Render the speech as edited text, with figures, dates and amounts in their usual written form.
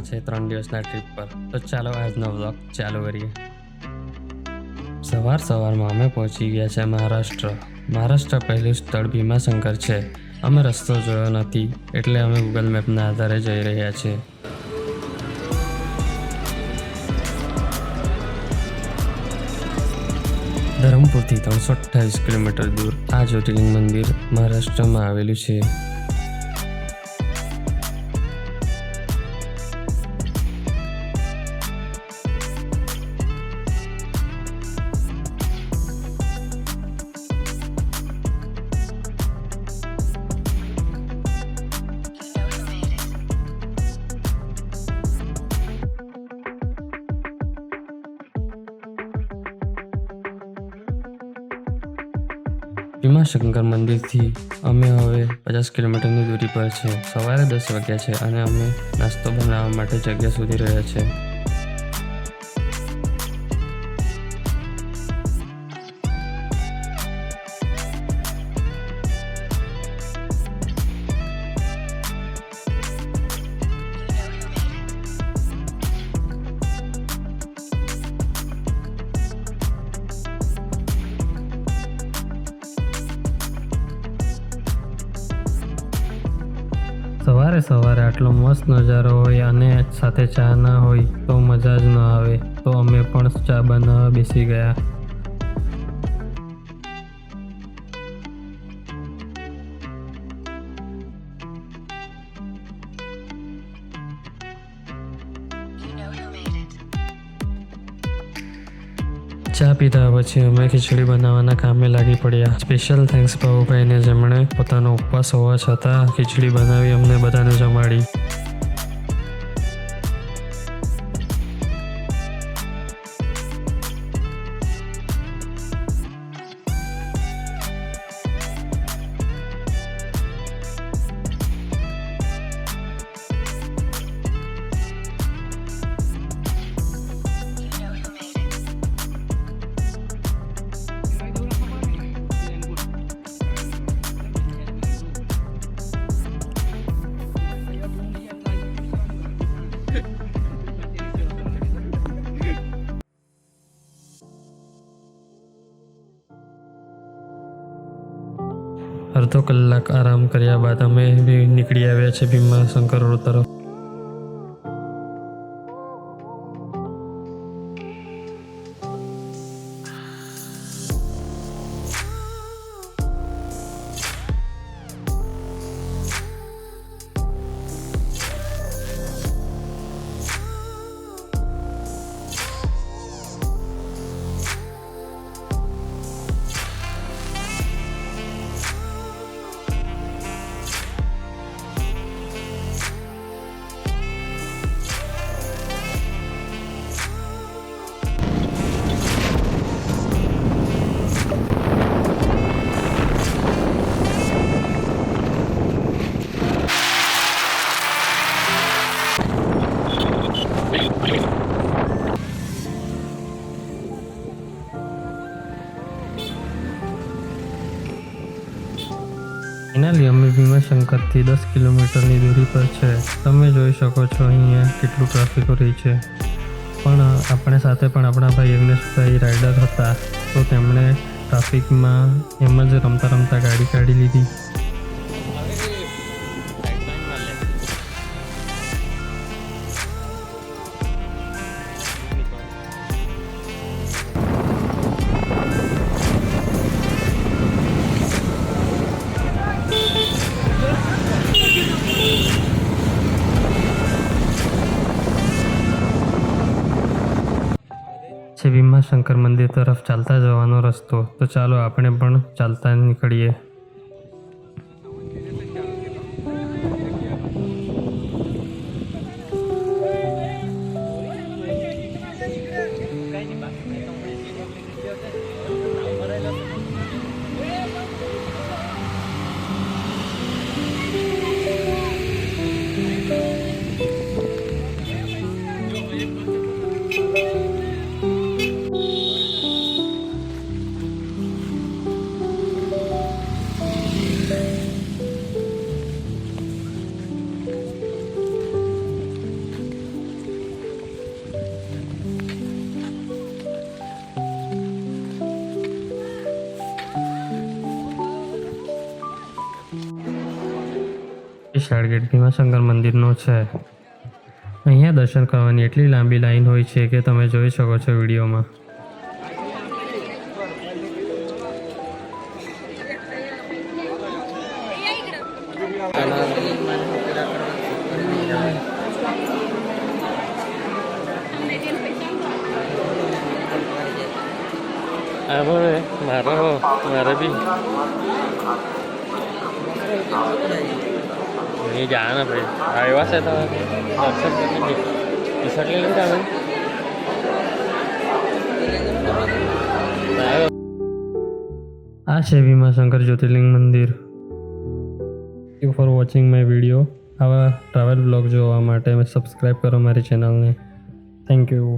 છે 3 દિવસના ટ્રીપ પર. તો ચાલો આજનો વ્લોગ ચાલુ કરીએ. સવારમાં અમે પહોંચી ગયા છે મહારાષ્ટ્ર પહેલું સ્થળ ભીમાશંકર છે. અમે રસ્તો જોયો નથી એટલે અમે ગૂગલ મેપના આધારે જઈ રહ્યા છીએ. ધરમપુરથી 328 કિલોમીટર દૂર આ જ્યોતિર્લિંગ મંદિર મહારાષ્ટ્રમાં આવેલું છે. ભીમાશંકર મંદિરથી અમે હવે 50 કિલોમીટરની દૂરી પર છે. સવારે 10 વાગ્યા છે અને અમે નાસ્તો બનાવવા માટે જગ્યા શોધી રહ્યા છે. સવારે આટલો મસ્ત નજારો હોય અને સાથે ચા ના હોય તો મજા જ ન આવે. તો અમે પણ ચા બનાવવા બેસી ગયા. ચા પીધા પછી અમે ખીચડી બનાવવાના કામે લાગી પડ્યા. સ્પેશિયલ થેન્ક્સ બાબુભાઈને, જેમણે પોતાનો ઉપવાસ હોવા છતાં ખીચડી બનાવી અમને બધાને જમાડી. અડધો કલાક આરામ કર્યા બાદ અમે નીકળી આવ્યા છે ભીમાશંકર રોડ તરફ. ફાઇનલી અમે ભીમાશંકરથી 10 કિલોમીટરની દૂરી પર છે. તમે જોઈ શકો છો અહીંયા કેટલું ટ્રાફિક રહી છે. પણ આપણે સાથે પણ આપણા ભાઈ યજ્ઞેશભાઈ રાઇડર હતા, તો તેમણે ટ્રાફિકમાં એમ જ રમતા ગાડી કાઢી લીધી. છે ભીમાશંકર મંદિર તરફ ચાલતા જવાનો રસ્તો. તો ચાલો આપણે પણ ચાલતા નીકળીએ. વિશાળ ગેટ ભીમાશંકર મંદિરનો છે. અહીંયા દર્શન કરવાની એટલી લાંબી લાઈન હોય છે કે તમે જોઈ શકો છો વિડીયોમાં. મારે બી નહીં જાણે ભાઈ આવ્યા છે તો દર્શન કરી ટી શર્ટ લઈ લેતા આ છે ભીમાશંકર જ્યોતિર્લિંગ મંદિર. Thank you for watching my video. આવા ટ્રાવેલ બ્લોગ જોવા માટે સબસ્ક્રાઈબ કરો મારી ચેનલને. Thank you.